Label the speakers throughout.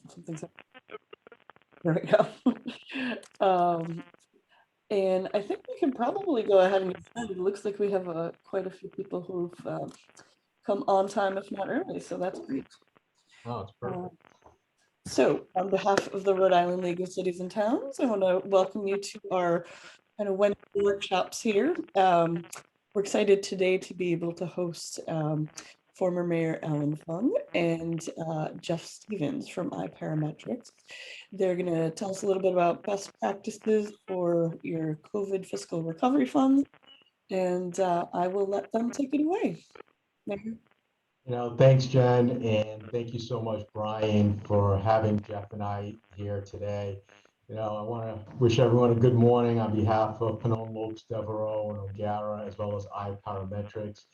Speaker 1: Something's there we go. And I think we can probably go ahead and get started. It looks like we have quite a few people who've come on time, if not early, so that's great.
Speaker 2: Oh, it's perfect.
Speaker 1: So on behalf of the Rhode Island League of Cities and Towns, I want to welcome you to our kind of Wednesday workshops here. We're excited today to be able to host former Mayor Alan Fung and Jeff Stevens from iParametrics. They're going to tell us a little bit about best practices for your COVID fiscal recovery funds, and I will let them take it away. Mayor?
Speaker 2: Thanks, Jen, and thank you so much, Brian, for having Jeff and I here today. I want to wish everyone a good morning on behalf of Pinone Lopes, Devereaux, and O'Gara, as well as iParametrics.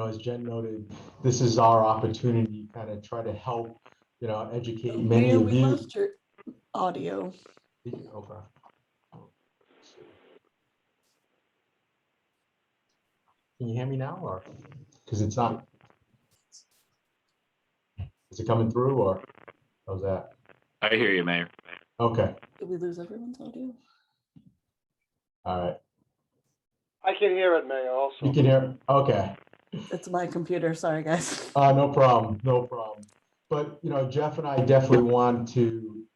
Speaker 2: As Jen noted, this is our opportunity to kind of try to help, educate many
Speaker 1: Mayor,
Speaker 2: of
Speaker 1: we
Speaker 2: you.
Speaker 1: lost your audio.
Speaker 2: Okay. Can you hear me now, or because it's not? Is it coming through, or how's that?
Speaker 3: I hear you, Mayor.
Speaker 2: Okay.
Speaker 1: Did we lose everyone's audio?
Speaker 2: All right.
Speaker 4: I can hear it, Mayor, also.
Speaker 2: You can hear? Okay.
Speaker 1: It's my computer. Sorry, guys.
Speaker 2: No problem. No problem. But, Jeff and I definitely want to,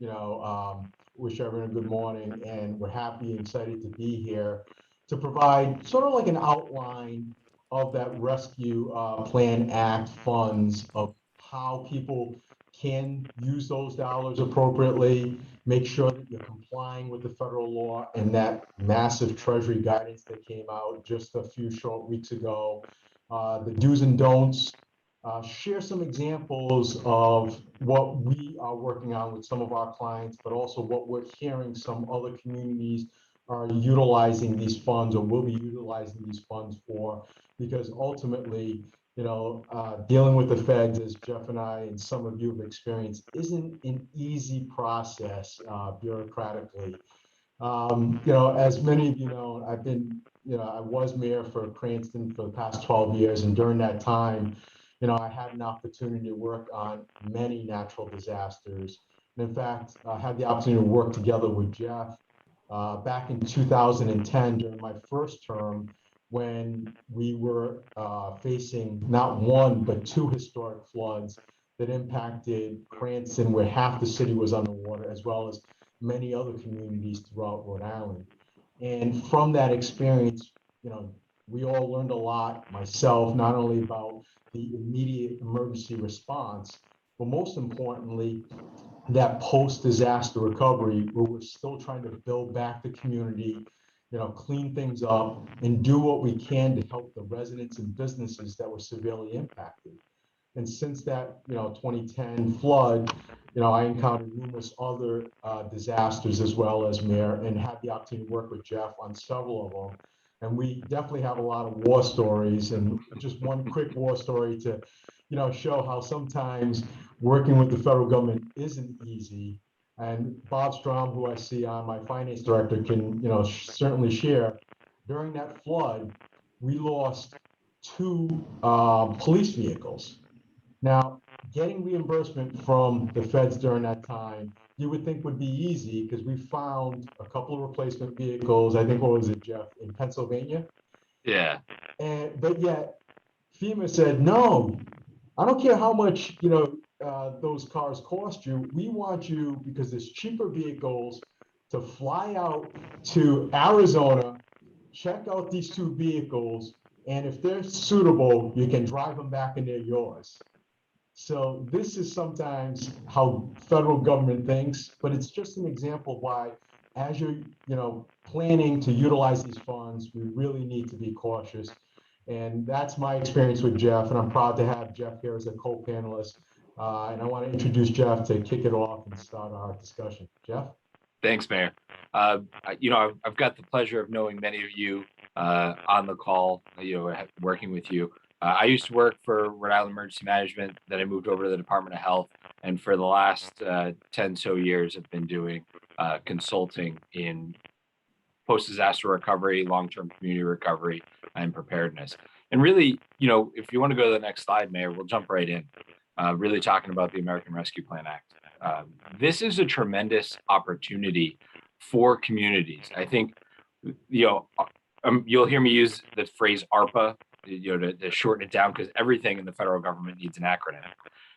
Speaker 2: wish everyone a good morning, and we're happy and excited to be here to provide sort of like an outline of that Rescue Plan Act funds, of how people can use those dollars appropriately, make sure that you're complying with the federal law and that massive Treasury guidance that came out just a few short weeks ago, the do's and don'ts, share some examples of what we are working on with some of our clients, but also what we're hearing some other communities are utilizing these funds or will be utilizing these funds for, because ultimately, dealing with the feds, as Jeff and I and some of you have experienced, isn't an easy process bureaucratically. As many of you know, I was mayor for Cranston for the past 12 years, and during that time, I had an opportunity to work on many natural disasters. And in fact, I had the opportunity to work together with Jeff back in 2010 during my first term, when we were facing not one, but two historic floods that impacted Cranston, where half the city was underwater, as well as many other communities throughout Rhode Island. And from that experience, we all learned a lot, myself, not only about the immediate emergency response, but most importantly, that post-disaster recovery, where we're still trying to build back the community, clean things up, and do what we can to help the residents and businesses that were severely impacted. And since that, 2010 flood, I encountered numerous other disasters as well as mayor, and had the opportunity to work with Jeff on several of them. And we definitely have a lot of war stories, and just one quick war story to, show how sometimes working with the federal government isn't easy. And Bob Strom, who I see on, my finance director, can, certainly share. During that flood, we lost two police vehicles. Now, getting reimbursement from the feds during that time, you would think would be easy, because we found a couple of replacement vehicles. I think, what was it, Jeff, in Pennsylvania?
Speaker 3: Yeah.
Speaker 2: But yet FEMA said, no, I don't care how much, those cars cost you. We want you, because there's cheaper vehicles, to fly out to Arizona, check out these two vehicles, and if they're suitable, you can drive them back and they're yours. So this is sometimes how federal government thinks, but it's just an example of why, as you're, planning to utilize these funds, we really need to be cautious. And that's my experience with Jeff, and I'm proud to have Jeff here as a co-panelist. And I want to introduce Jeff to kick it off and start our discussion. Jeff?
Speaker 3: Thanks, Mayor. I've got the pleasure of knowing many of you on the call, working with you. I used to work for Rhode Island Emergency Management, then I moved over to the Department of Health, and for the last 10 so years, I've been doing consulting in post-disaster recovery, long-term community recovery, and preparedness. And really, if you want to go to the next slide, Mayor, we'll jump right in. Really talking about the American Rescue Plan Act. This is a tremendous opportunity for communities. I think, you'll hear me use the phrase ARPA, to shorten it down, because everything in the federal government needs an acronym.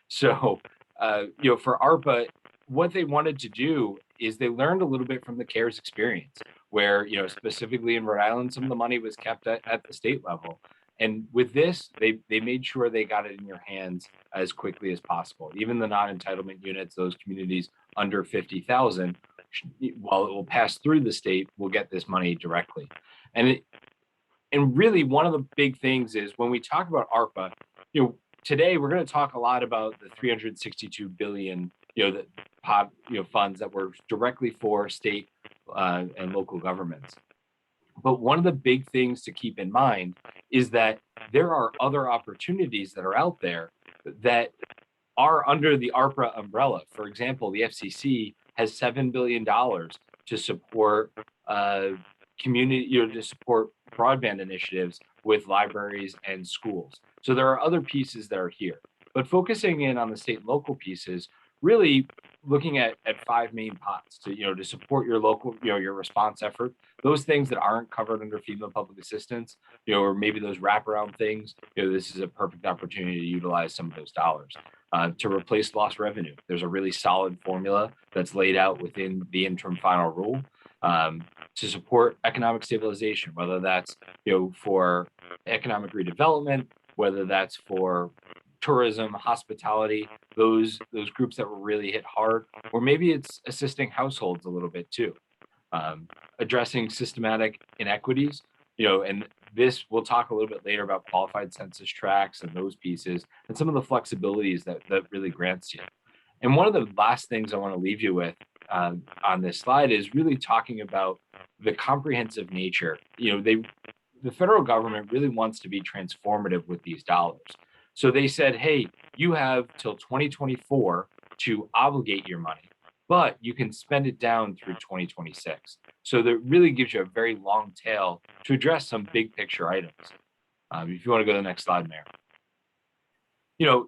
Speaker 3: So, for ARPA, what they wanted to do is they learned a little bit from the CARES experience, where, specifically in Rhode Island, some of the money was kept at the state level. And with this, they made sure they got it in your hands as quickly as possible. Even the non-entitlement units, those communities under 50,000, while it will pass through the state, will get this money directly. And really, one of the big things is when we talk about ARPA, today we're going to talk a lot about the 362 billion, funds that were directly for state and local governments. But one of the big things to keep in mind is that there are other opportunities that are out there that are under the ARPA umbrella. For example, the FCC has $7 billion to support community, to support broadband initiatives with libraries and schools. So there are other pieces that are here. But focusing in on the state and local pieces, really looking at five main pots to support your local, your response effort, those things that aren't covered under FEMA public assistance, or maybe those wraparound things, this is a perfect opportunity to utilize some of those dollars. To replace lost revenue, there's a really solid formula that's laid out within the interim final rule. To support economic stabilization, whether that's for economic redevelopment, whether that's for tourism, hospitality, those groups that were really hit hard, or maybe it's assisting households a little bit too. Addressing systematic inequities, and this, we'll talk a little bit later about qualified census tracts and those pieces and some of the flexibilities that really grants you. And one of the last things I want to leave you with on this slide is really talking about the comprehensive nature. The federal government really wants to be transformative with these dollars. So they said, hey, you have till 2024 to obligate your money, but you can spend it down through 2026. So that really gives you a very long tail to address some big picture items. If you want to go to the next slide, Mayor.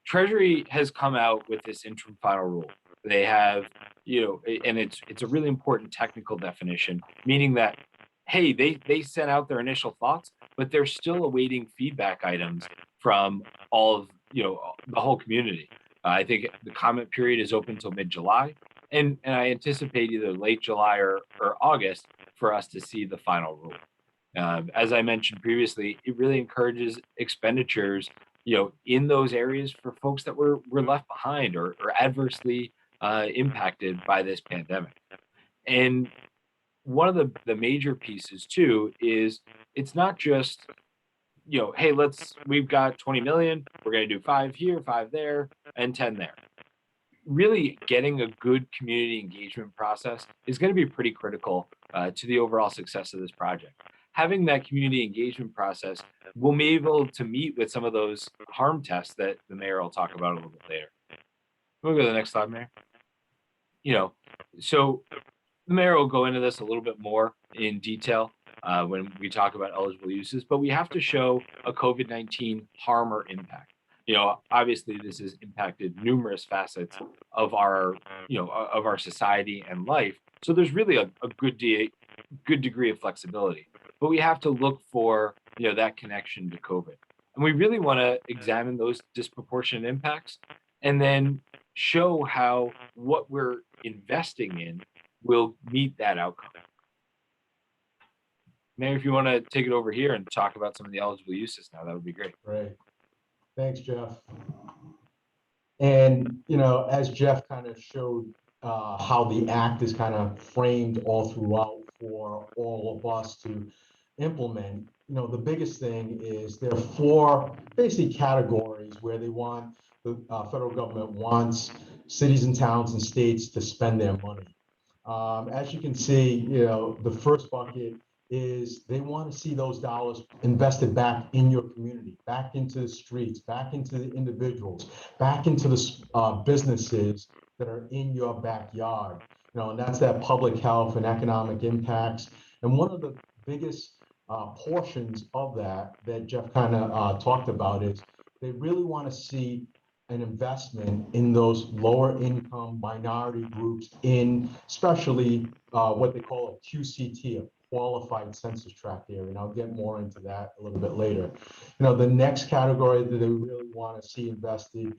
Speaker 3: Treasury has come out with this interim final rule. They have, and it's a really important technical definition, meaning that, hey, they sent out their initial thoughts, but they're still awaiting feedback items from all of, the whole community. I think the comment period is open till mid-July, and I anticipate either late July or August for us to see the final rule. As I mentioned previously, it really encourages expenditures, in those areas for folks that were left behind or adversely impacted by this pandemic. And one of the major pieces too is it's not just, hey, we've got 20 million, we're going to do 5 here, 5 there, and 10 there. Really getting a good community engagement process is going to be pretty critical to the overall success of this project. Having that community engagement process, we'll be able to meet with some of those harm tests that the mayor will talk about a little bit later. We'll go to the next slide, Mayor. So the mayor will go into this a little bit more in detail when we talk about eligible uses, but we have to show a COVID-19 harm or impact. Obviously this has impacted numerous facets of our, of our society and life. So there's really a good degree of flexibility, but we have to look for, that connection to COVID. And we really want to examine those disproportionate impacts and then show how what we're investing in will meet that outcome. Mayor, if you want to take it over here and talk about some of the eligible uses now, that would be great.
Speaker 2: Great. Thanks, Jeff. And, as Jeff kind of showed how the act is kind of framed all throughout for all of us to implement, the biggest thing is there are 4 basic categories where they want, the federal government wants cities and towns and states to spend their money. As you can see, the first bucket is they want to see those dollars invested back in your community, back into the streets, back into the individuals, back into the businesses that are in your backyard. And that's that public health and economic impacts. And one of the biggest portions of that Jeff kind of talked about is they really want to see an investment in those lower income minority groups in especially what they call a QCT, a qualified census tract area. And I'll get more into that a little bit later. The next category that they really want to see invested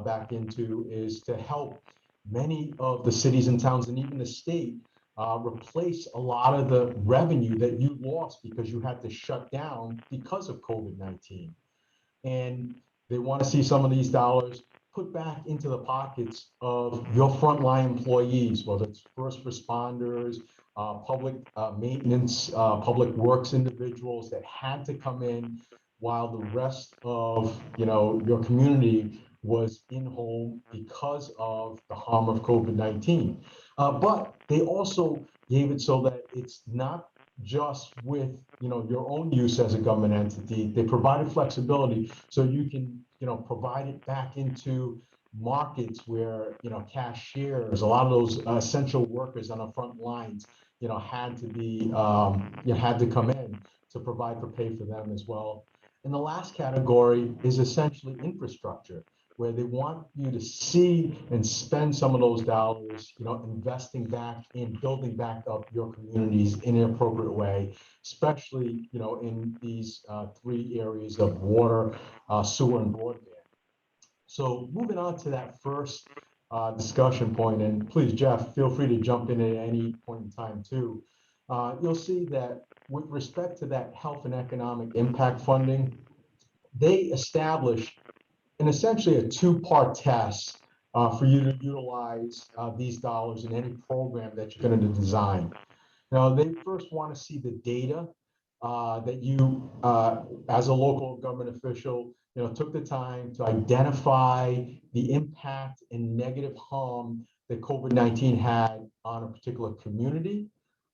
Speaker 2: back into is to help many of the cities and towns and even the state replace a lot of the revenue that you lost because you had to shut down because of COVID-19. And they want to see some of these dollars put back into the pockets of your frontline employees, whether it's first responders, public maintenance, public works individuals that had to come in while the rest of your community was in home because of the harm of COVID-19. But they also gave it so that it's not just with your own use as a government entity. They provided flexibility so you can provide it back into markets where cashiers, a lot of those essential workers on the front lines had to be had to come in to provide for pay for them as well. And the last category is essentially infrastructure, where they want you to see and spend some of those dollars, investing back in building back up your communities in an appropriate way, especially, in these three areas of water, sewer, and broadband. So moving on to that first discussion point, and please, Jeff, feel free to jump in at any point in time too. You'll see that with respect to that health and economic impact funding, they established and essentially a two-part test for you to utilize these dollars in any program that you're going to design. They first want to see the data that you, as a local government official, took the time to identify the impact and negative harm that COVID-19 had on a particular community,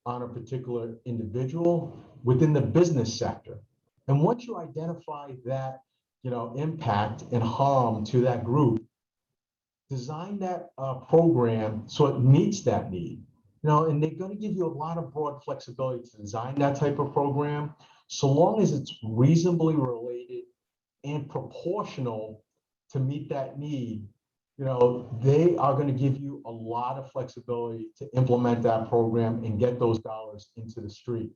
Speaker 2: on a particular individual within the business sector. And once you identify that impact and harm to that group, design that program so it meets that need. And they're going to give you a lot of broad flexibility to design that type of program, so long as it's reasonably related and proportional to meet that need. They are going to give you a lot of flexibility to implement that program and get those dollars into the street.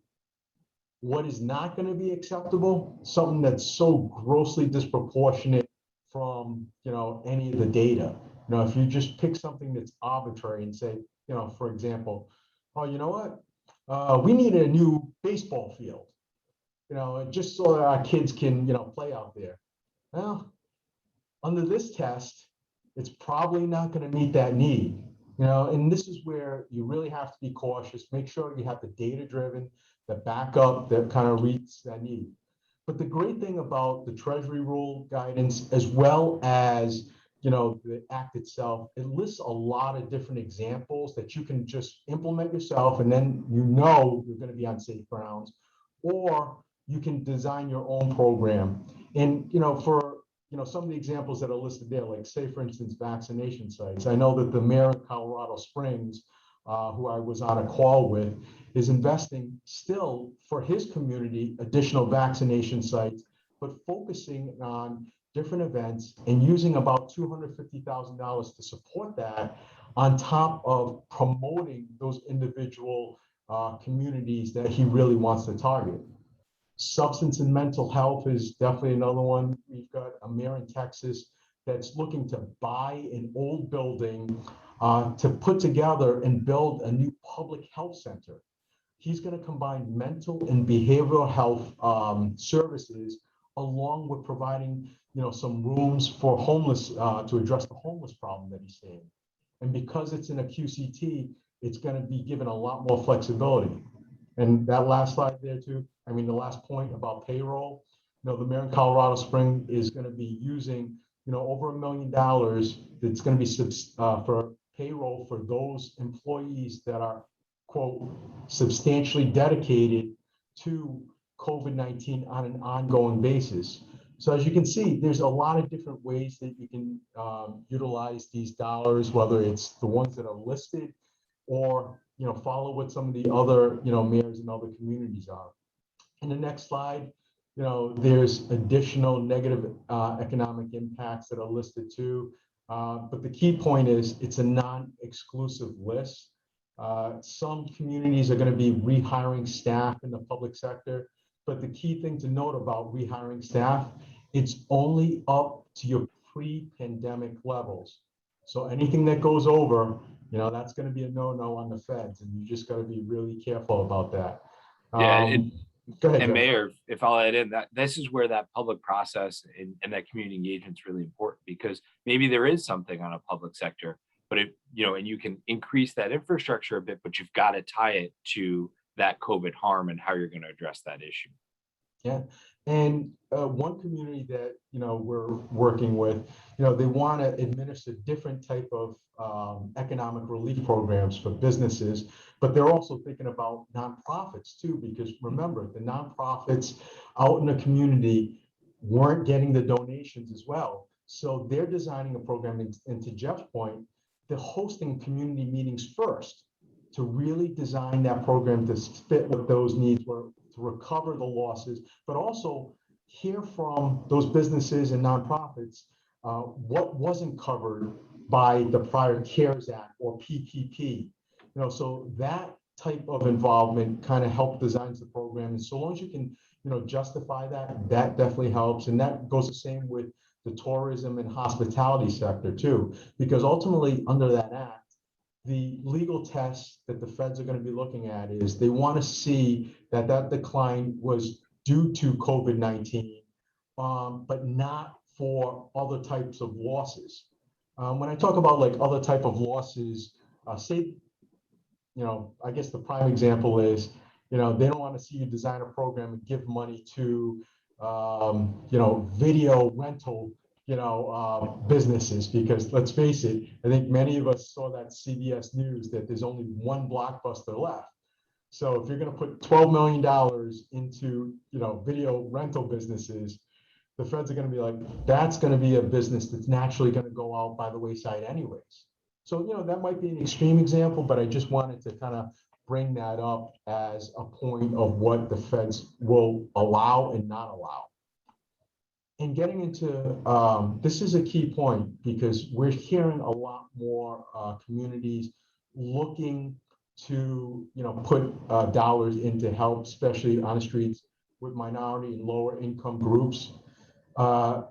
Speaker 2: What is not going to be acceptable? Something that's so grossly disproportionate from any of the data. If you just pick something that's arbitrary and say, for example, oh, you know what? We need a new baseball field, just so that our kids can play out there. Well, under this test, it's probably not going to meet that need. And this is where you really have to be cautious. Make sure you have the data driven, the backup that kind of meets that need. But the great thing about the Treasury rule guidance, as well as the act itself, it lists a lot of different examples that you can just implement yourself, and then you're going to be on safe grounds, or you can design your own program. And for some of the examples that are listed there, like say, for instance, vaccination sites. I know that the mayor of Colorado Springs, who I was on a call with, is investing still for his community additional vaccination sites, but focusing on different events and using about $250,000 to support that, on top of promoting those individual communities that he really wants to target. Substance and mental health is definitely another one. We've got a mayor in Texas that's looking to buy an old building to put together and build a new public health center. He's going to combine mental and behavioral health services, along with providing some rooms for homeless to address the homeless problem that he's seeing. And because it's in a QCT, it's going to be given a lot more flexibility. And that last slide there too, the last point about payroll, the mayor in Colorado Springs is going to be using, over $1 million that's going to be for payroll for those employees that are, quote, substantially dedicated to COVID-19 on an ongoing basis. So as you can see, there's a lot of different ways that you can utilize these dollars, whether it's the ones that are listed or follow what some of the other mayors and other communities are. In the next slide, there's additional negative economic impacts that are listed too. But the key point is it's a non-exclusive list. Some communities are going to be rehiring staff in the public sector, but the key thing to note about rehiring staff, it's only up to your pre-pandemic levels. So anything that goes over, that's going to be a no-no on the feds, and you just got to be really careful about that.
Speaker 3: Yeah,
Speaker 2: Go ahead,
Speaker 3: and
Speaker 2: Jeff.
Speaker 3: Mayor, if I'll add in that this is where that public process and that community engagement is really important, because maybe there is something on a public sector, but and you can increase that infrastructure a bit, but you've got to tie it to that COVID harm and how you're going to address that issue.
Speaker 2: Yeah, and one community that we're working with, they want to administer different type of economic relief programs for businesses, but they're also thinking about nonprofits too, because remember, the nonprofits out in the community weren't getting the donations as well. So they're designing a program, and to Jeff's point, they're hosting community meetings first to really design that program to fit what those needs were, to recover the losses, but also hear from those businesses and nonprofits what wasn't covered by the prior CARES Act or PPP. So that type of involvement kind of helped design the program. And so long as you can, justify that, that definitely helps. And that goes the same with the tourism and hospitality sector too, because ultimately under that act, the legal test that the feds are going to be looking at is they want to see that that decline was due to COVID-19, but not for other types of losses. When I talk about like other type of losses, say, I guess the prime example is, they don't want to see you design a program and give money to, video rental businesses, because let's face it, I think many of us saw that CBS News that there's only one Blockbuster left. So if you're going to put $12 million into, video rental businesses, the feds are going to be like, that's going to be a business that's naturally going to go out by the wayside anyways. So, that might be an extreme example, but I just wanted to kind of bring that up as a point of what the feds will allow and not allow. And getting into, this is a key point, because we're hearing a lot more communities looking to, put dollars into help, especially on the streets with minority and lower income groups.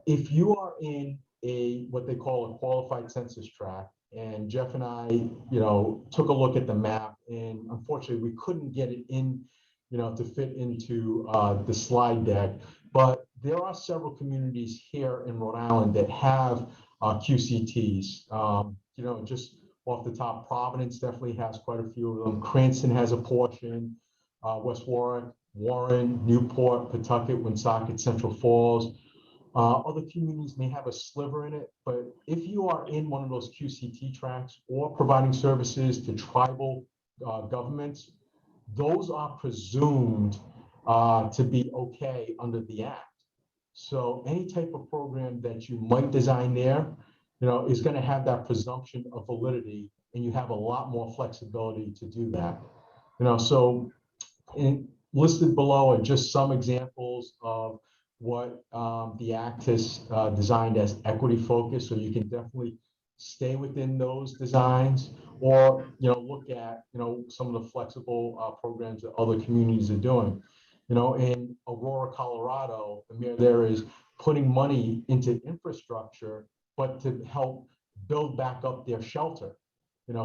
Speaker 2: If you are in what they call a qualified census tract, and Jeff and I, took a look at the map, and unfortunately we couldn't get it in, to fit into the slide deck, but there are several communities here in Rhode Island that have QCTs. Just off the top, Providence definitely has quite a few of them. Cranston has a portion, West Warwick, Warren, Newport, Pawtucket, Woonsocket, Central Falls. Other communities may have a sliver in it, but if you are in one of those QCT tracts or providing services to tribal governments, those are presumed to be okay under the act. So any type of program that you might design there, is going to have that presumption of validity, and you have a lot more flexibility to do that. So listed below are just some examples of what the act has designed as equity focused. So you can definitely stay within those designs, or look at some of the flexible programs that other communities are doing. In Aurora, Colorado, the mayor there is putting money into infrastructure, but to help build back up their shelter.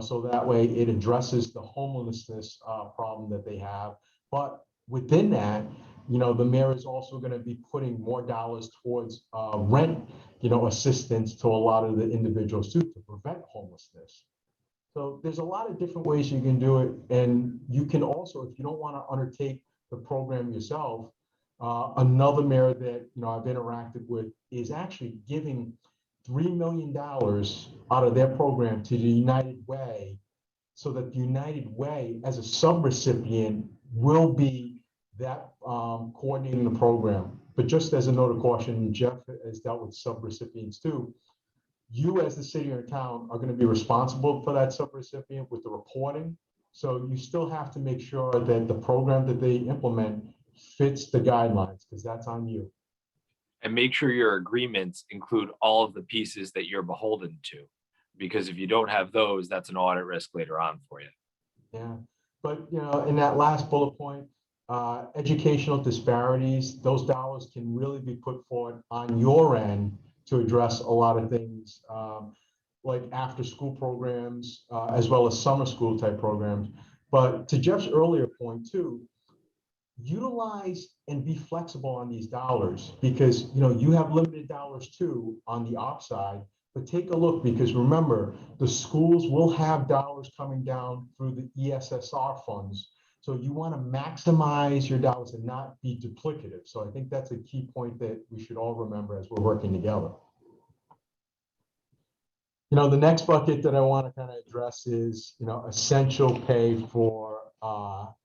Speaker 2: So that way it addresses the homelessness problem that they have. But within that, the mayor is also going to be putting more dollars towards rent, assistance to a lot of the individuals too, to prevent homelessness. So there's a lot of different ways you can do it. And you can also, if you don't want to undertake the program yourself, another mayor that, I've interacted with is actually giving $3 million out of their program to the United Way, so that the United Way as a subrecipient will be that coordinating the program. But just as a note of caution, Jeff has dealt with subrecipients too. You as the city or town are going to be responsible for that subrecipient with the reporting. So you still have to make sure that the program that they implement fits the guidelines, because that's on you.
Speaker 3: And make sure your agreements include all of the pieces that you're beholden to. Because if you don't have those, that's an audit risk later on for you.
Speaker 2: Yeah, but in that last bullet point, educational disparities, those dollars can really be put forward on your end to address a lot of things, like after school programs, as well as summer school type programs. But to Jeff's earlier point too, utilize and be flexible on these dollars, because you have limited dollars too on the ops side. But take a look, because remember, the schools will have dollars coming down through the ESSR funds. So you want to maximize your dollars and not be duplicative. So I think that's a key point that we should all remember as we're working together. The next bucket that I want to kind of address is, essential pay for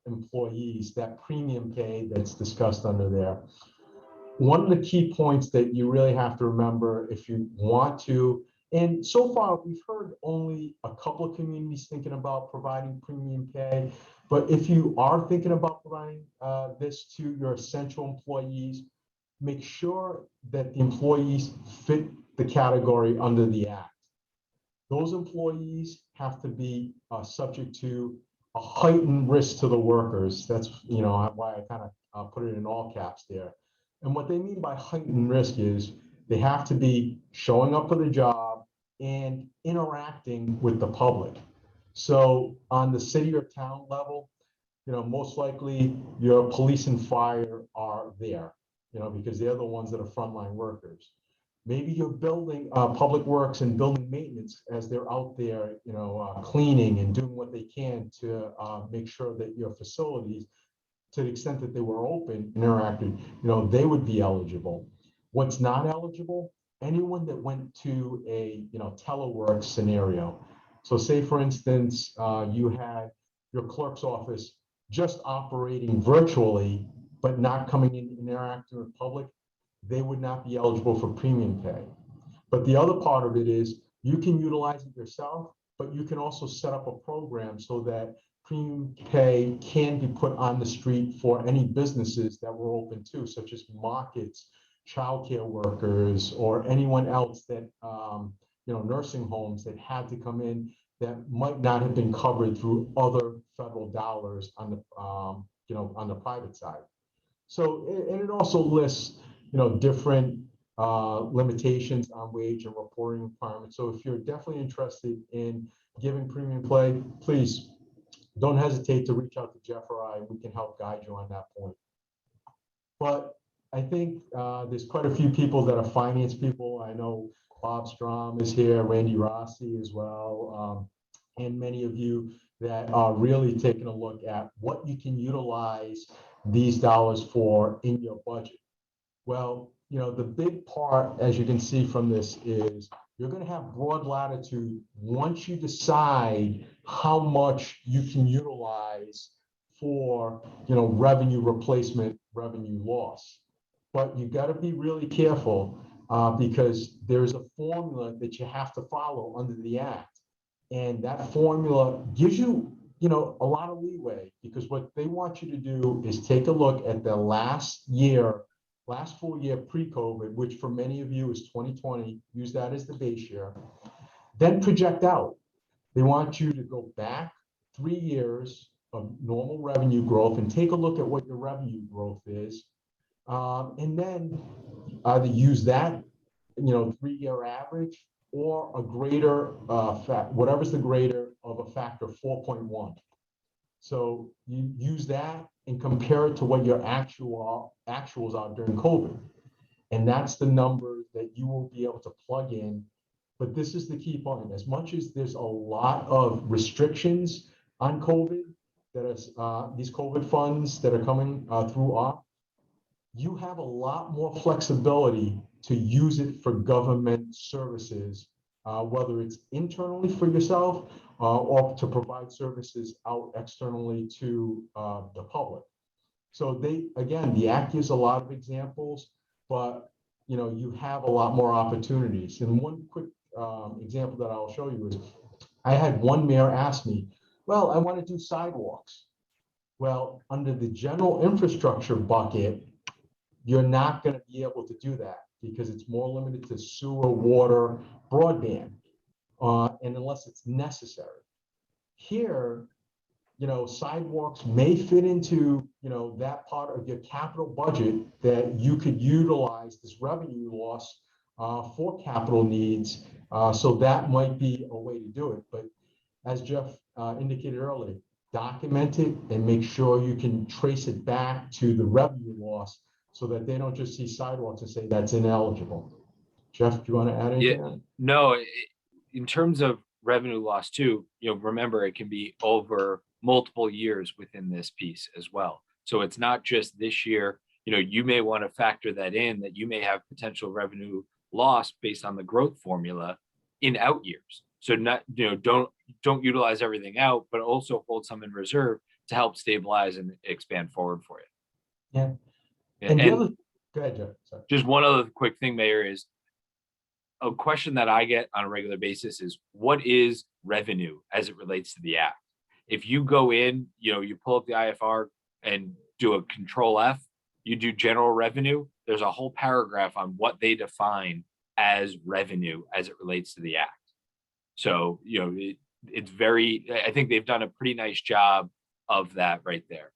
Speaker 2: employees, that premium pay that's discussed under there. One of the key points that you really have to remember if you want to, and so far we've heard only a couple of communities thinking about providing premium pay, but if you are thinking about providing this to your essential employees, make sure that the employees fit the category under the Act. Those employees have to be subject to a heightened risk to the workers. That's why I kind of put it in all caps there. And what they mean by heightened risk is they have to be showing up for the job and interacting with the public. So on the city or town level, most likely your police and fire are there, because they're the ones that are frontline workers. Maybe you're building public works and building maintenance as they're out there, cleaning and doing what they can to make sure that your facilities, to the extent that they were open, interacted, they would be eligible. What's not eligible? Anyone that went to a telework scenario. So say, for instance, you had your clerk's office just operating virtually, but not coming in and interacting with public, they would not be eligible for premium pay. But the other part of it is you can utilize it yourself, but you can also set up a program so that premium pay can be put on the street for any businesses that were open too, such as markets, childcare workers, or anyone else that, nursing homes that had to come in that might not have been covered through other federal dollars on the, on the private side. So, and it also lists, different limitations on wage and reporting requirements. So if you're definitely interested in giving premium pay, please don't hesitate to reach out to Jeff or I. We can help guide you on that point. But I think there's quite a few people that are finance people. I know Bob Strom is here, Randy Rossi as well, and many of you that are really taking a look at what you can utilize these dollars for in your budget. Well, the big part, as you can see from this, is you're going to have broad latitude once you decide how much you can utilize for, revenue replacement, revenue loss. But you got to be really careful because there's a formula that you have to follow under the Act. And that formula gives you, a lot of leeway, because what they want you to do is take a look at the last full year pre-COVID, which for many of you is 2020, use that as the base year, then project out. They want you to go back 3 years of normal revenue growth and take a look at what your revenue growth is. And then either use that, 3-year average, or a greater whatever's the greater of a factor 4.1. So you use that and compare it to what your actuals are during COVID. And that's the number that you will be able to plug in. But this is the key point. As much as there's a lot of restrictions on COVID, that is these COVID funds that are coming through off, you have a lot more flexibility to use it for government services, whether it's internally for yourself or to provide services out externally to the public. So the Act gives a lot of examples, but you have a lot more opportunities. And one quick example that I'll show you is I had one mayor ask me, well, I want to do sidewalks. Well, under the general infrastructure bucket, you're not going to be able to do that because it's more limited to sewer, water, broadband, and unless it's necessary. Here, sidewalks may fit into, that part of your capital budget that you could utilize this revenue loss for capital needs. So that might be a way to do it. But as Jeff indicated earlier, document it and make sure you can trace it back to the revenue loss so that they don't just see sidewalks and say that's ineligible. Jeff, do you want to add anything?
Speaker 3: Yeah, no, in terms of revenue loss too, remember it can be over multiple years within this piece as well. So it's not just this year, you may want to factor that in, that you may have potential revenue loss based on the growth formula in out years. So not, don't utilize everything out, but also hold some in reserve to help stabilize and expand forward for you.
Speaker 2: Yeah.
Speaker 3: And
Speaker 2: Go ahead, Jeff. Sorry.
Speaker 3: just one other quick thing, Mayor, is a question that I get on a regular basis is what is revenue as it relates to the act? If you go in, you pull up the IFR and do a control F, you do general revenue, there's a whole paragraph on what they define as revenue as it relates to the act. So, it's very, I think they've done a pretty nice job of that right there.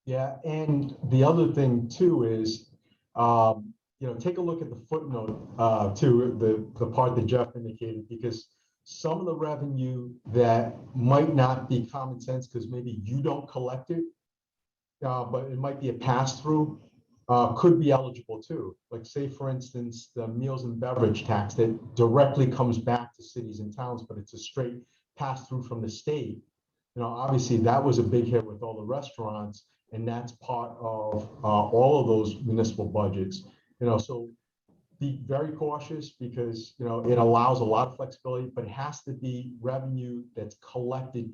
Speaker 2: Yeah, and the other thing too is, take a look at the footnote to the part that Jeff indicated, because some of the revenue that might not be common sense because maybe you don't collect it, but it might be a pass-through, could be eligible too. Like say, for instance, the meals and beverage tax that directly comes back to cities and towns, but it's a straight pass-through from the state. Obviously that was a big hit with all the restaurants, and that's part of all of those municipal budgets. So be very cautious because, it allows a lot of flexibility, but it has to be revenue that's collected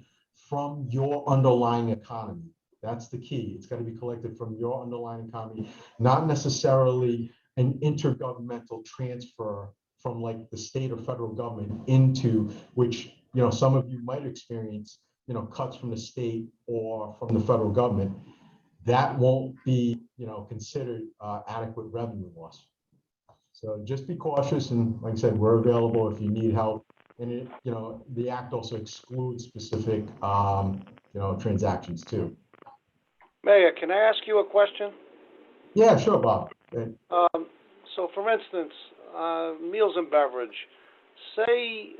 Speaker 2: from your underlying economy. That's the key. It's got to be collected from your underlying economy, not necessarily an intergovernmental transfer from like the state or federal government into which, some of you might experience, cuts from the state or from the federal government. That won't be, considered adequate revenue loss. So just be cautious, and like I said, we're available if you need help. And it, the act also excludes specific, transactions too.
Speaker 4: Mayor, can I ask you a question?
Speaker 2: Yeah, sure, Bob.
Speaker 4: So for instance, meals and beverage, say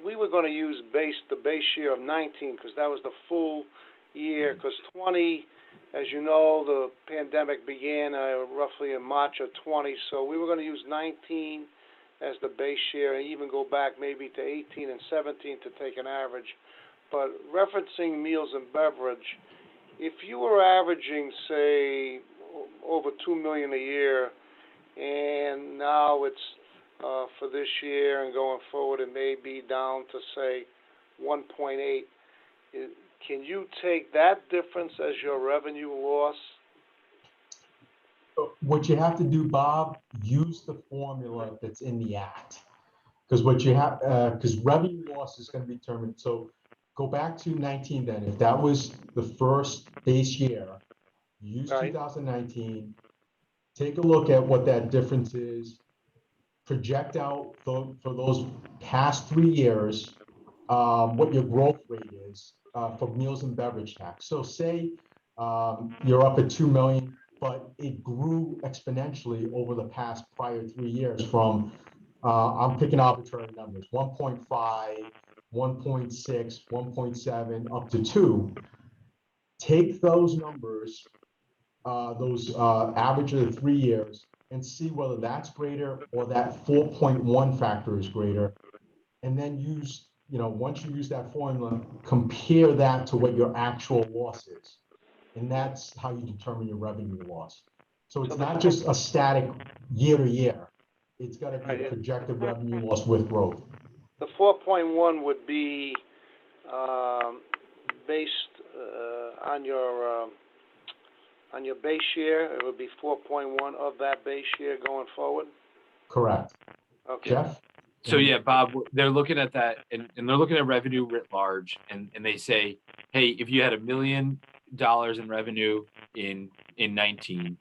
Speaker 4: we were going to use the base year of 19 because that was the full year, because 20, as you know, the pandemic began roughly in March of 20, so we were going to use 19 as the base year and even go back maybe to 18 and 17 to take an average. But referencing meals and beverage, if you were averaging, say, over 2 million a year, and now it's for this year and going forward, it may be down to say 1.8. Can you take that difference as your revenue loss?
Speaker 2: What you have to do, Bob, use the formula that's in the act, because what you have, because revenue loss is going to be determined. So go back to 19 then. If that was the first base year, use
Speaker 4: Right.
Speaker 2: 2019. Take a look at what that difference is. Project out for those past 3 years what your growth rate is for meals and beverage tax. So say you're up at 2 million, but it grew exponentially over the past prior 3 years from, I'm picking arbitrary numbers, 1.5, 1.6, 1.7, up to 2. Take those numbers, those average of the 3 years, and see whether that's greater or that 4.1 factor is greater. And then use, once you use that formula, compare that to what your actual loss is. And that's how you determine your revenue loss. So it's not just a static year to year. It's got to be a projected revenue loss with growth.
Speaker 4: The 4.1 would be based on your base year. It would be 4.1 of that base year going forward.
Speaker 2: Correct.
Speaker 4: Okay.
Speaker 2: Jeff?
Speaker 3: So yeah, Bob, they're looking at that and they're looking at revenue writ large, and they say hey, if you had $1 million in revenue in 19,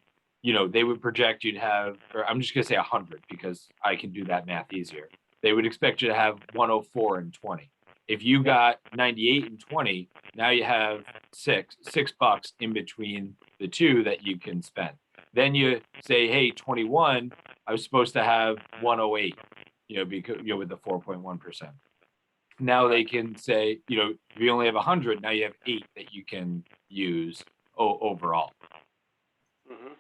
Speaker 3: they would project you to have, or I'm just gonna say 100 because I can do that math easier. They would expect you to have 104 and 20. If you got 98 and 20, now you have $6 in between the two that you can spend. Then you say, hey, 21, I was supposed to have 108, because with the 4.1%. Now they can say, if you only have 100, now you have 8 that you can use overall.
Speaker 4: Mm-hmm.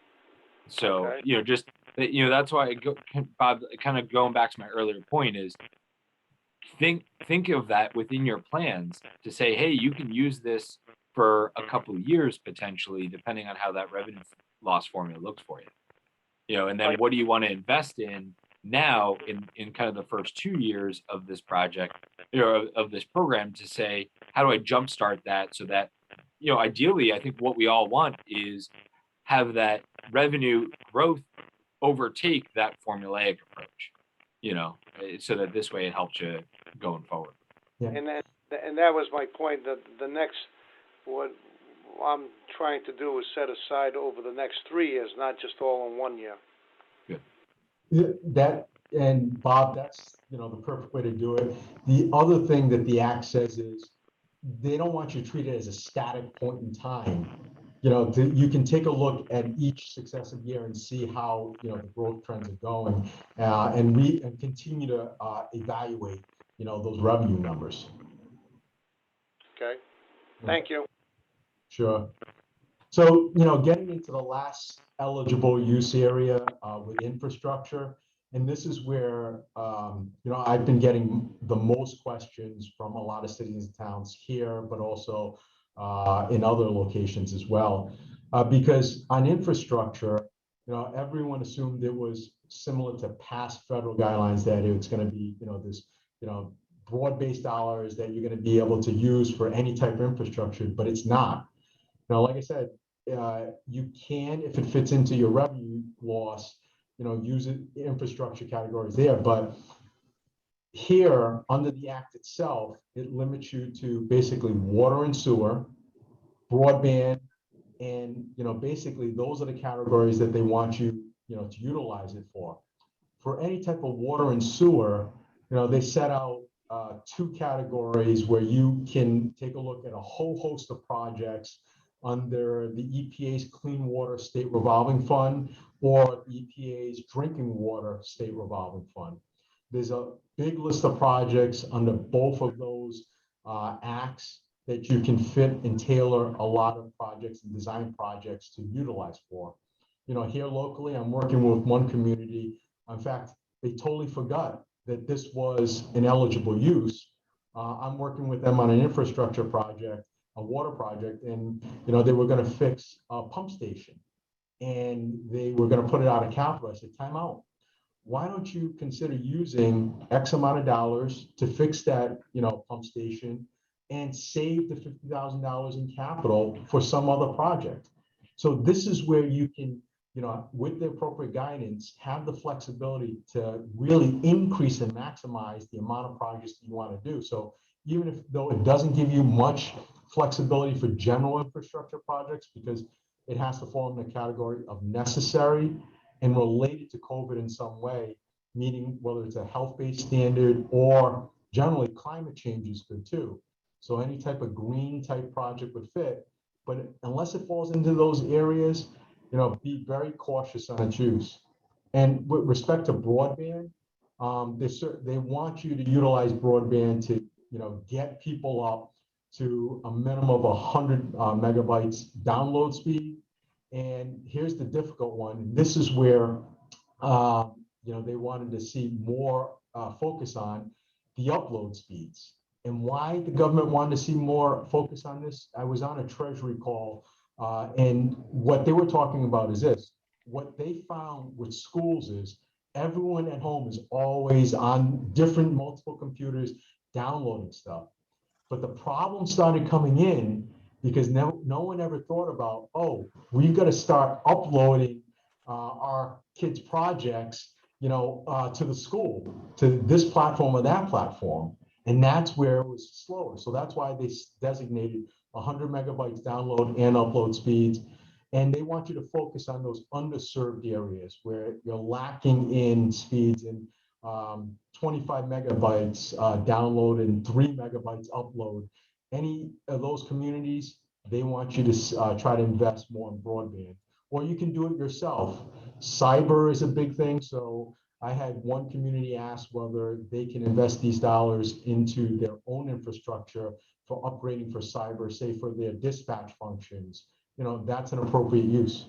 Speaker 3: So,
Speaker 4: Okay.
Speaker 3: that's why Bob, kind of going back to my earlier point is think of that within your plans to say, hey, you can use this for a couple of years potentially, depending on how that revenue loss formula looks for you. And then what do you want to invest in now in kind of the first 2 years of this project, of this program, to say, how do I jumpstart that so that, ideally, I think what we all want is have that revenue growth overtake that formulaic approach, so that this way it helps you going forward.
Speaker 2: Yeah.
Speaker 4: And that was my point. That the next, what I'm trying to do is set aside over the next 3 years, not just all in 1 year.
Speaker 2: That, and Bob, that's, the perfect way to do it. The other thing that the act says is they don't want you to treat it as a static point in time. You can take a look at each successive year and see how, the growth trends are going, and continue to evaluate, those revenue numbers.
Speaker 4: Okay. Thank you.
Speaker 2: Sure. So, getting into the last eligible use area with infrastructure, and this is where, I've been getting the most questions from a lot of cities and towns here, but also in other locations as well. Because on infrastructure, everyone assumed it was similar to past federal guidelines, that it's going to be, this, broad-based dollars that you're going to be able to use for any type of infrastructure, but it's not. Now, like I said, you can, if it fits into your revenue loss, use it, infrastructure categories there. But here, under the act itself, it limits you to basically water and sewer, broadband, and basically those are the categories that they want you, to utilize it for. For any type of water and sewer, they set out 2 categories where you can take a look at a whole host of projects under the EPA's Clean Water State Revolving Fund or EPA's Drinking Water State Revolving Fund. There's a big list of projects under both of those acts that you can fit and tailor a lot of projects and design projects to utilize for. Here locally, I'm working with one community. In fact, they totally forgot that this was an eligible use. I'm working with them on an infrastructure project, a water project, and they were going to fix a pump station, and they were going to put it out of capital. I said, time out. Why don't you consider using X amount of dollars to fix that pump station and save the $50,000 in capital for some other project? So this is where you can, with the appropriate guidance, have the flexibility to really increase and maximize the amount of projects that you want to do. So even though it doesn't give you much flexibility for general infrastructure projects, because it has to fall in the category of necessary and related to COVID in some way, meaning whether it's a health-based standard or generally climate change is good too. So any type of green type project would fit, but unless it falls into those areas, be very cautious on its use. And with respect to broadband, they want you to utilize broadband to, get people up to a minimum of 100 megabytes download speed. And here's the difficult one. This is where, they wanted to see more focus on the upload speeds. And why the government wanted to see more focus on this, I was on a Treasury call, and what they were talking about is this. What they found with schools is everyone at home is always on different multiple computers downloading stuff. But the problem started coming in because no one ever thought about, oh, we've got to start uploading our kids' projects, to the school, to this platform or that platform. And that's where it was slower. So that's why they designated 100 megabytes download and upload speeds. And they want you to focus on those underserved areas where you're lacking in speeds and 25 megabytes download and 3 megabytes upload. Any of those communities, they want you to try to invest more in broadband. Or you can do it yourself. Cyber is a big thing. So I had one community ask whether they can invest these dollars into their own infrastructure for upgrading for cyber, say for their dispatch functions. That's an appropriate use.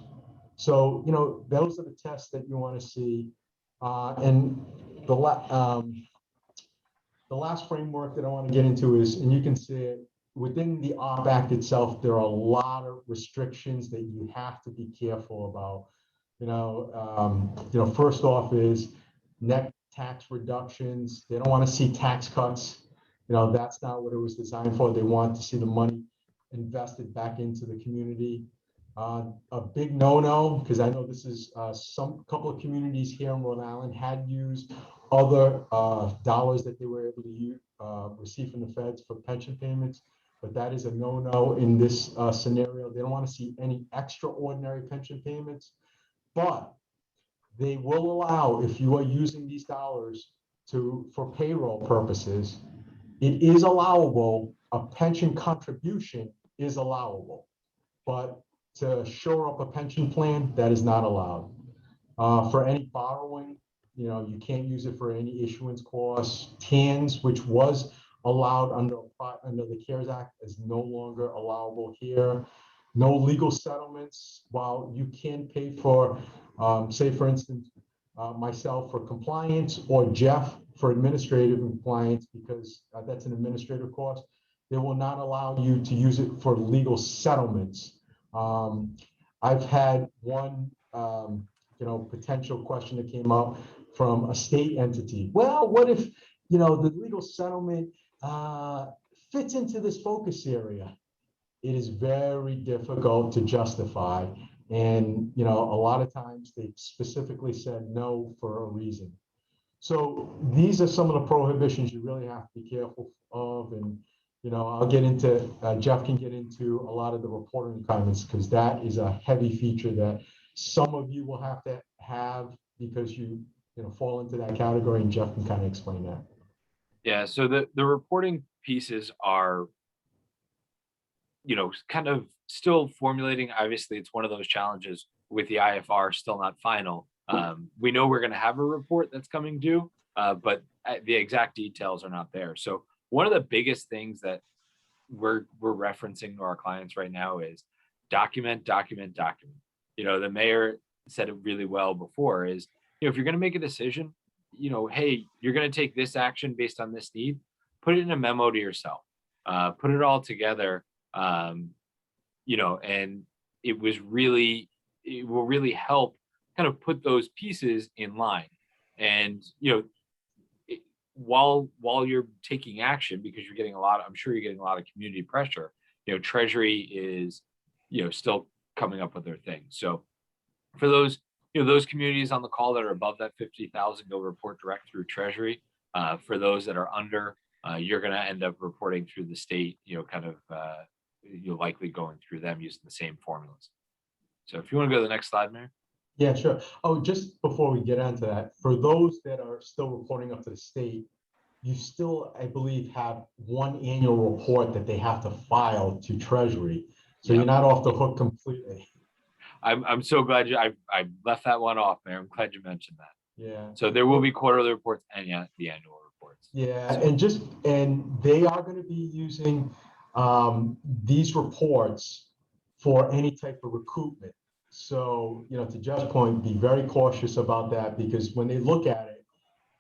Speaker 2: So, those are the tests that you want to see. And the, the last framework that I want to get into is, and you can see it, within the OP Act itself, there are a lot of restrictions that you have to be careful about. First off is net tax reductions. They don't want to see tax cuts. That's not what it was designed for. They want to see the money invested back into the community. A big no-no, because I know this is some couple of communities here in Rhode Island had used other dollars that they were able to use, receive from the feds for pension payments, but that is a no-no in this scenario. They don't want to see any extraordinary pension payments, but they will allow, if you are using these dollars for payroll purposes, it is allowable. A pension contribution is allowable, but to shore up a pension plan, that is not allowed. For any borrowing, you can't use it for any issuance costs. TANs, which was allowed under the CARES Act, is no longer allowable here. No legal settlements. While you can pay for, say for instance, myself for compliance or Jeff for administrative compliance, because that's an administrative cost, they will not allow you to use it for legal settlements. I've had one, potential question that came up from a state entity. Well, what if, the legal settlement fits into this focus area? It is very difficult to justify. And, a lot of times they specifically said no for a reason. So these are some of the prohibitions you really have to be careful of. And, I'll get into, Jeff can get into a lot of the reporting requirements, because that is a heavy feature that some of you will have to have because you fall into that category, and Jeff can kind of explain that.
Speaker 3: Yeah, so the reporting pieces are, kind of still formulating. Obviously, it's one of those challenges with the IFR still not final. We know we're going to have a report that's coming due, but the exact details are not there. So one of the biggest things that we're referencing to our clients right now is document. The mayor said it really well before is, if you're going to make a decision, hey, you're going to take this action based on this need, put it in a memo to yourself, put it all together, and it will really help kind of put those pieces in line. And, while you're taking action, because I'm sure you're getting a lot of community pressure, Treasury is, still coming up with their things. So for those, those communities on the call that are above that 50,000, you'll report direct through Treasury. For those that are under, you're going to end up reporting through the state, you're likely going through them using the same formulas. So if you want to go to the next slide, Mayor.
Speaker 2: Yeah, sure. Oh, just before we get onto that, for those that are still reporting up to the state, you still, I believe, have one annual report that they have to file to Treasury. So You're not off the hook completely.
Speaker 3: I'm so glad I left that one off, Mayor. I'm glad you mentioned that.
Speaker 2: Yeah.
Speaker 3: So there will be quarterly reports and the annual reports.
Speaker 2: Yeah, and they are going to be using these reports for any type of recoupment. So, to Jeff's point, be very cautious about that, because when they look at it,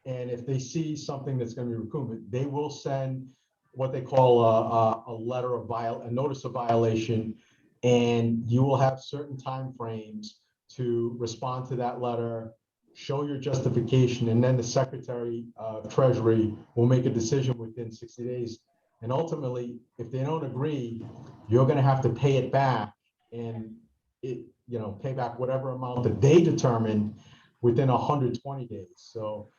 Speaker 2: and if they see something that's going to be recoupment, they will send what they call a notice of violation, and you will have certain time frames to respond to that letter, show your justification, and then the Secretary of Treasury will make a decision within 60 days. And ultimately, if they don't agree, you're going to have to pay it back, and pay back whatever amount that they determined within 120 days. So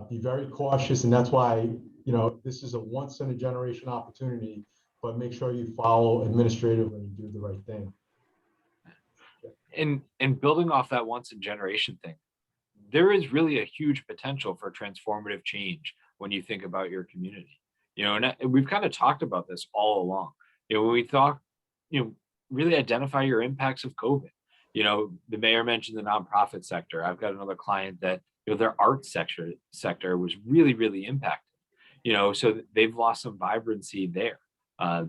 Speaker 2: be very cautious, and that's why this is a once in a generation opportunity but make sure you follow administratively and do the right thing.
Speaker 3: And building off that once in generation thing, there is really a huge potential for transformative change when you think about your community. And we've kind of talked about this all along. When we thought, really identify your impacts of COVID. The mayor mentioned the nonprofit sector. I've got another client that, their arts sector was really, really impacted. So they've lost some vibrancy there.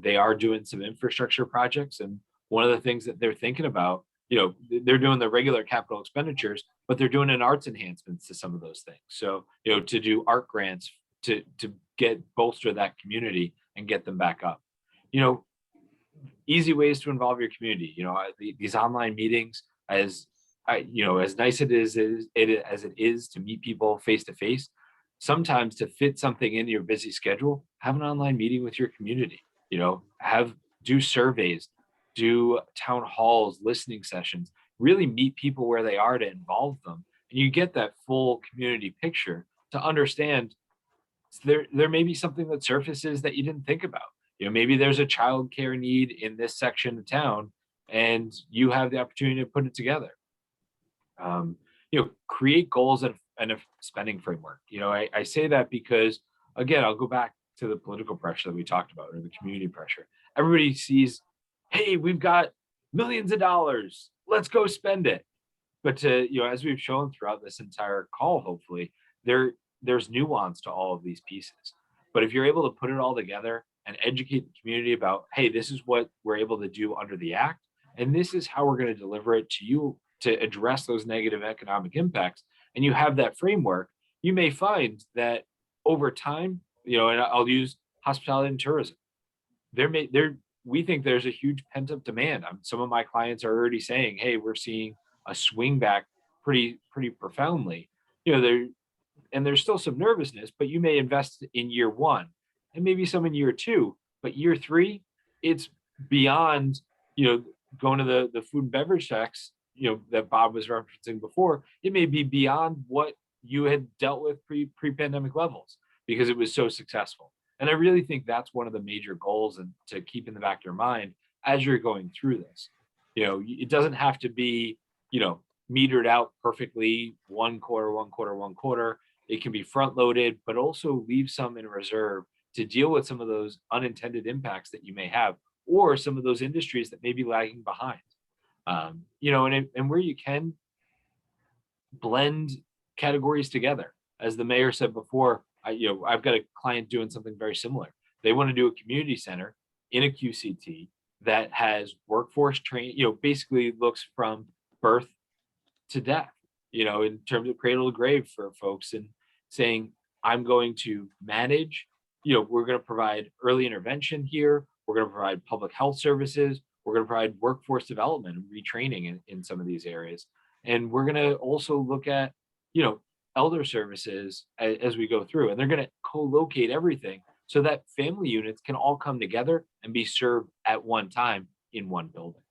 Speaker 3: They are doing some infrastructure projects, and one of the things that they're thinking about, they're doing the regular capital expenditures, but they're doing an arts enhancements to some of those things. So, to do art grants to get bolster that community and get them back up. Easy ways to involve your community. These online meetings, as as nice as it is to meet people face to face, sometimes to fit something in your busy schedule, have an online meeting with your community. Do surveys, do town halls, listening sessions, really meet people where they are to involve them. And you get that full community picture to understand there may be something that surfaces that you didn't think about. Maybe there's a child care need in this section of town and you have the opportunity to put it together. Create goals and a spending framework. I say that because, again, I'll go back to the political pressure that we talked about, or the community pressure. Everybody sees, hey, we've got millions of dollars, let's go spend it. But as we've shown throughout this entire call, hopefully, there's nuance to all of these pieces. But if you're able to put it all together and educate the community about, hey, this is what we're able to do under the act, and this is how we're going to deliver it to you to address those negative economic impacts, and you have that framework, you may find that over time, and I'll use hospitality and tourism. We think there's a huge pent up demand. Some of my clients are already saying, hey, we're seeing a swing back pretty profoundly. There's still some nervousness, but you may invest in year one and maybe some in year two, but year three, it's beyond, going to the food and beverage tax, that Bob was referencing before. It may be beyond what you had dealt with pre-pandemic levels because it was so successful. And I really think that's one of the major goals and to keep in the back of your mind as you're going through this. It doesn't have to be, metered out perfectly, one quarter. It can be front loaded, but also leave some in reserve to deal with some of those unintended impacts that you may have, or some of those industries that may be lagging behind. And where you can blend categories together, as the mayor said before, I've got a client doing something very similar. They want to do a community center in a QCT that has workforce training, basically looks from birth to death, in terms of cradle to grave for folks, and saying, I'm going to manage, we're going to provide early intervention here. We're going to provide public health services. We're going to provide workforce development and retraining in some of these areas. And we're going to also look at, elder services as we go through, and they're going to co-locate everything so that family units can all come together and be served at one time in one building.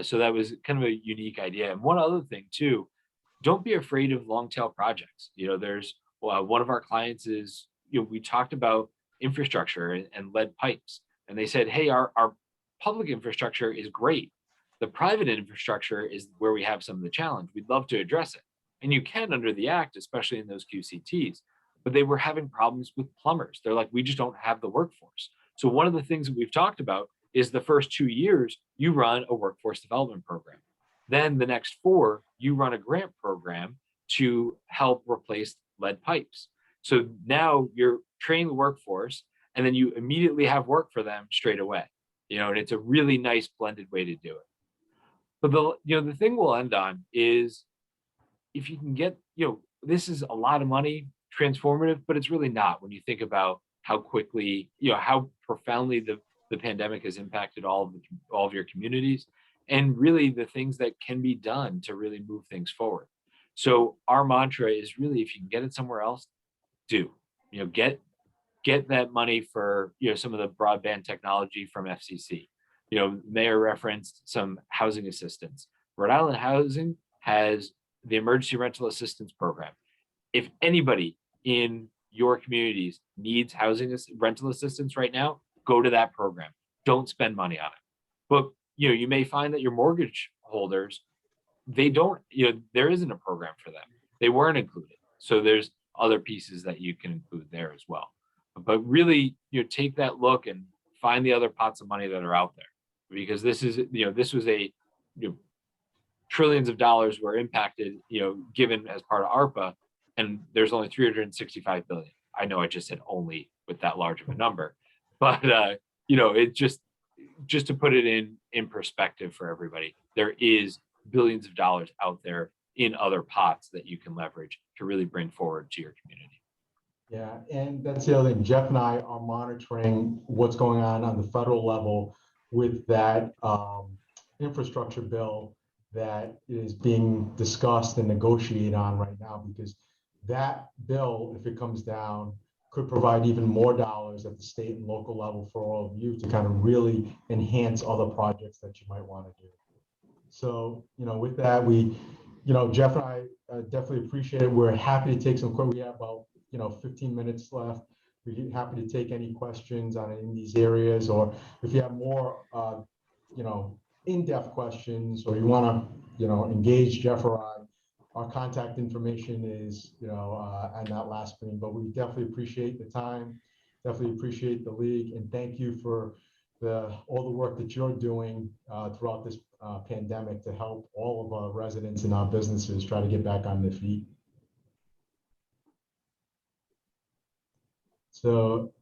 Speaker 3: So that was kind of a unique idea. And one other thing too, don't be afraid of long tail projects. There's one of our clients is, we talked about infrastructure and lead pipes, and they said, hey, our public infrastructure is great. The private infrastructure is where we have some of the challenge. We'd love to address it. And you can under the act, especially in those QCTs, but they were having problems with plumbers. They're like, we just don't have the workforce. So one of the things that we've talked about is the first 2 years, you run a workforce development program. Then the next 4, you run a grant program to help replace lead pipes. So now you're training the workforce, and then you immediately have work for them straight away. And it's a really nice blended way to do it. But the thing we'll end on is, if you can get, this is a lot of money, transformative, but it's really not when you think about how quickly, how profoundly the pandemic has impacted all of your communities, and really the things that can be done to really move things forward. So our mantra is really, if you can get it somewhere else, do, get that money for, some of the broadband technology from FCC. Mayor referenced some housing assistance. Rhode Island Housing has the Emergency Rental Assistance Program. If anybody in your communities needs rental assistance right now, go to that program. don't spend money on it. But you may find that your mortgage holders, they don't, there isn't a program for them. They weren't included. So there's other pieces that you can include there as well. But really, take that look and find the other pots of money that are out there, because this was a, trillions of dollars were impacted, given as part of ARPA, and there's only 365 billion. I know I just said only with that large of a number, but it just to put it in perspective for everybody, there is billions of dollars out there in other pots that you can leverage to really bring forward to your community.
Speaker 2: Yeah, and that's the other thing. Jeff and I are monitoring what's going on the federal level with that infrastructure bill that is being discussed and negotiated on right now, because that bill, if it comes down, could provide even more dollars at the state and local level for all of you to kind of really enhance other projects that you might want to do. So, with that, Jeff and I definitely appreciate it. We're happy to take some questions. We have about 15 minutes left. We're happy to take any questions on any of these areas, or if you have more, in-depth questions, or you want to, engage Jeff or I, our contact information is, on that last screen. But we definitely appreciate the time, definitely appreciate the league, and thank you for all the work that you're doing throughout this pandemic to help all of our residents and our businesses try to get back on their feet. So,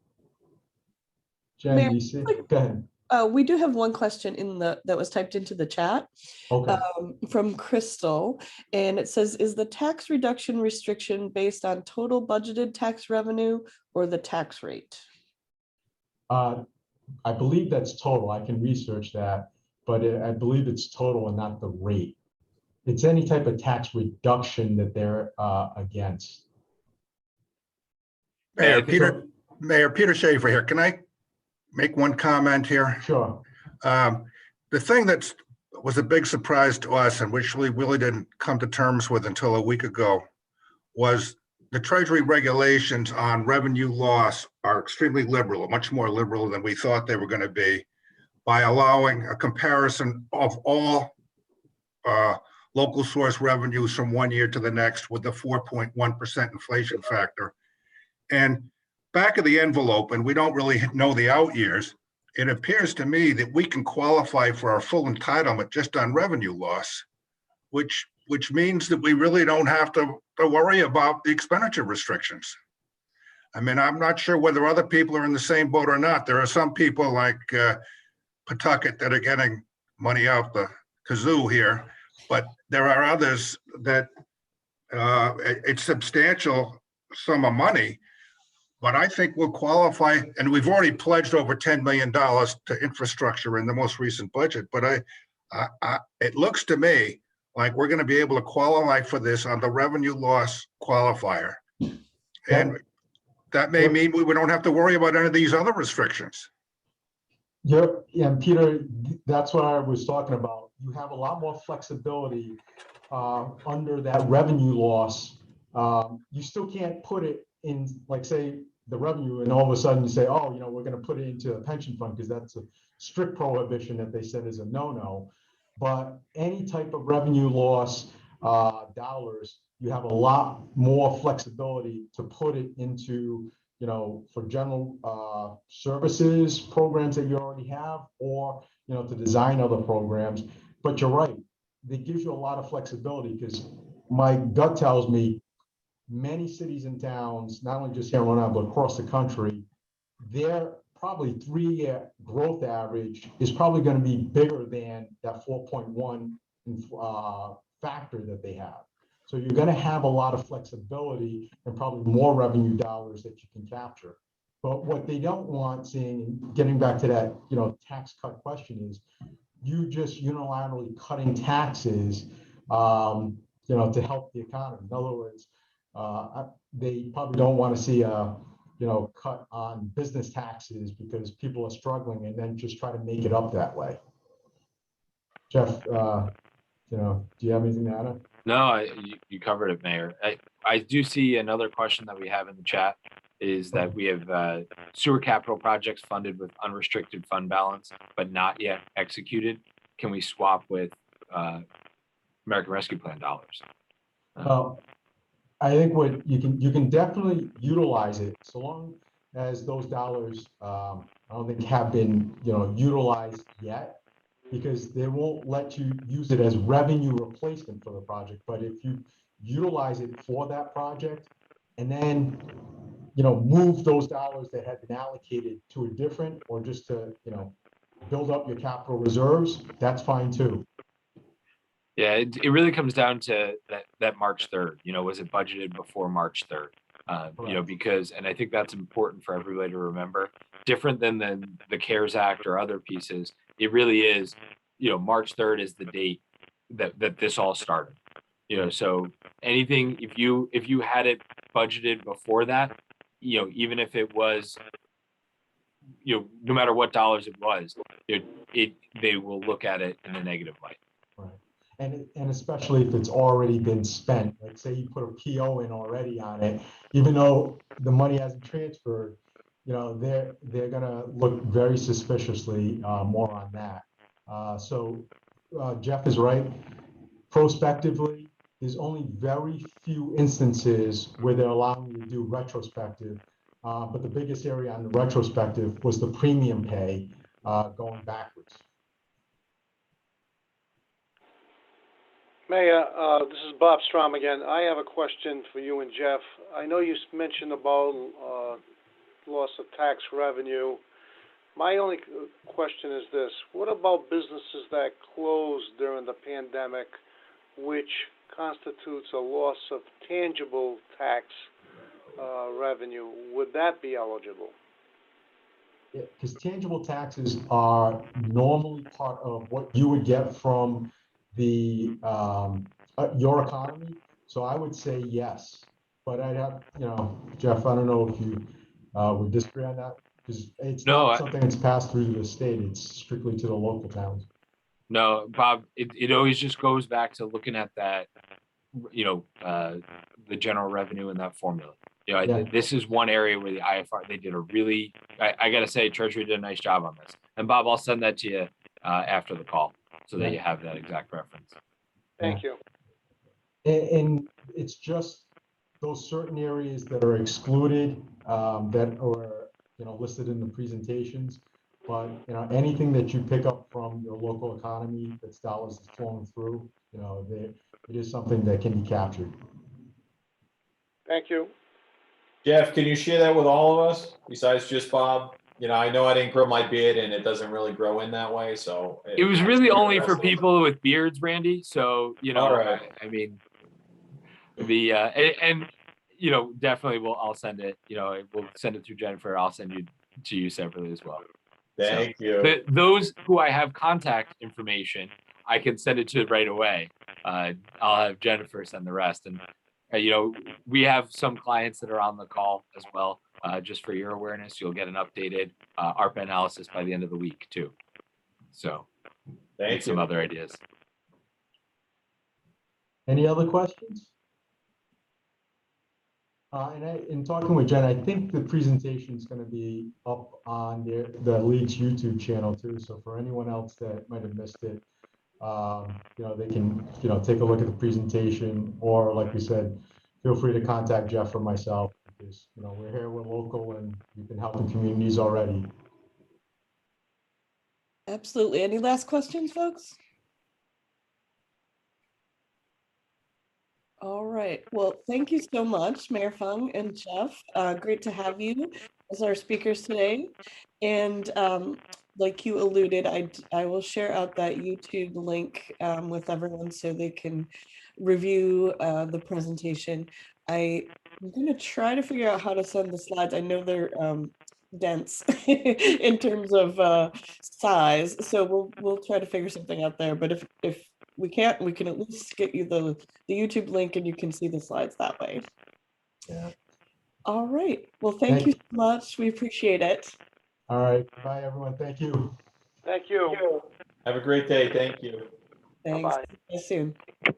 Speaker 2: Jen,
Speaker 1: Mayor,
Speaker 2: do you see? Go ahead.
Speaker 1: we do have one question that was typed into the chat.
Speaker 2: Okay.
Speaker 1: From Crystal, and it says, is the tax reduction restriction based on total budgeted tax revenue or the tax rate?
Speaker 2: I believe that's total. I can research that, but I believe it's total and not the rate. It's any type of tax reduction that they're against.
Speaker 5: Mayor Peter Schaefer here. Can I make one comment here?
Speaker 2: Sure.
Speaker 5: The thing that was a big surprise to us, and which we really didn't come to terms with until a week ago, was the Treasury regulations on revenue loss are extremely liberal, much more liberal than we thought they were going to be, by allowing a comparison of all local source revenues from one year to the next with the 4.1% inflation factor. And back of the envelope, and we don't really know the out years, it appears to me that we can qualify for our full entitlement just on revenue loss, which means that we really don't have to worry about the expenditure restrictions. I mean, I'm not sure whether other people are in the same boat or not. There are some people like Pawtucket that are getting money out the kazoo here, but there are others that it's substantial sum of money. But I think we'll qualify, and we've already pledged over $10 million to infrastructure in the most recent budget. But it looks to me like we're going to be able to qualify for this on the revenue loss qualifier. And that may mean we don't have to worry about any of these other restrictions.
Speaker 2: Yep. Yeah, and Peter, that's what I was talking about. You have a lot more flexibility under that revenue loss. You still can't put it in, like, say, the revenue, and all of a sudden you say, oh, we're going to put it into a pension fund, because that's a strict prohibition that they said is a no-no. But any type of revenue loss dollars, you have a lot more flexibility to put it into, for general services programs that you already have, or, to design other programs. But you're right, it gives you a lot of flexibility, because my gut tells me many cities and towns, not only just here in Rhode Island, but across the country, their probably 3-year growth average is probably going to be bigger than that 4.1 factor that they have. So you're going to have a lot of flexibility and probably more revenue dollars that you can capture. But what they don't want, getting back to that, tax cut question, is you just unilaterally cutting taxes, to help the economy. In other words, they probably don't want to see a cut on business taxes because people are struggling, and then just try to make it up that way. Jeff, do you have anything to add?
Speaker 3: No, you covered it, Mayor. I do see another question that we have in the chat is that we have sewer capital projects funded with unrestricted fund balance, but not yet executed. Can we swap with American Rescue Plan dollars?
Speaker 2: Well, I think what you can definitely utilize it so long as those dollars, I don't think have been, utilized yet, because they won't let you use it as revenue replacement for the project. But if you utilize it for that project and then, move those dollars that had been allocated to a different, or just to, build up your capital reserves, that's fine too.
Speaker 3: Yeah, it really comes down to that March 3rd. Was it budgeted before March 3rd? Because, and I think that's important for everybody to remember, different than the CARES Act or other pieces. It really is, March 3rd is the date that this all started. So anything, if you had it budgeted before that, even if it was, no matter what dollars it was, they will look at it in a negative light.
Speaker 2: Right. And especially if it's already been spent, like say you put a PO in already on it, even though the money hasn't transferred, they're gonna look very suspiciously more on that. So Jeff is right. Prospectively, there's only very few instances where they're allowing you to do retrospective. But the biggest area on the retrospective was the premium pay going backwards.
Speaker 4: Mayor, this is Bob Strom again. I have a question for you and Jeff. I know you mentioned about loss of tax revenue. My only question is this: what about businesses that closed during the pandemic, which constitutes a loss of tangible tax revenue? Would that be eligible?
Speaker 2: Because tangible taxes are normally part of what you would get from the your economy. So I would say yes, but I'd have, Jeff, I don't know if you would disagree on that, because it's not something that's passed through the state. It's strictly to the local towns.
Speaker 3: No, Bob, it always just goes back to looking at that, the general revenue in that formula. This is one area where the IFR, they did a really, I got to say, Treasury did a nice job on this. And Bob, I'll send that to you after the call so that you have that exact reference.
Speaker 4: Thank you.
Speaker 2: And it's just those certain areas that are excluded that are, listed in the presentations. But, anything that you pick up from your local economy that's dollars flowing through, it is something that can be captured.
Speaker 4: Thank you.
Speaker 6: Jeff, can you share that with all of us besides just Bob? I know I didn't grow my beard and it doesn't really grow in that way. So
Speaker 3: it was really only for people with beards, Randy. So,
Speaker 6: all right.
Speaker 3: I mean, definitely I'll send it, we'll send it through Jennifer. I'll send it to you separately as well.
Speaker 6: Thank you.
Speaker 3: Those who I have contact information, I can send it to right away. I'll have Jennifer send the rest. And, we have some clients that are on the call as well. Just for your awareness, you'll get an updated ARPA analysis by the end of the week too. So
Speaker 6: thank you.
Speaker 3: Some other ideas.
Speaker 2: Any other questions? In talking with Jen, I think the presentation is going to be up on the league's YouTube channel too. So for anyone else that might have missed it, they can, take a look at the presentation, or like we said, feel free to contact Jeff or myself, because, we're here, we're local, and we've been helping communities already.
Speaker 1: Absolutely. Any last questions, folks? All right. Well, thank you so much, Mayor Fung and Jeff. Great to have you as our speakers today. And like you alluded, I will share out that YouTube link with everyone so they can review the presentation. I'm going to try to figure out how to send the slides. I know they're dense in terms of size, so we'll try to figure something out there. But if we can't, we can at least get you the YouTube link and you can see the slides that way.
Speaker 2: Yeah.
Speaker 1: All right. Well, thank you so much. We appreciate it.
Speaker 2: All right. Bye, everyone. Thank you.
Speaker 4: Thank you.
Speaker 6: Have a great day. Thank you.
Speaker 1: Thanks.
Speaker 4: Bye-bye.
Speaker 1: See you soon.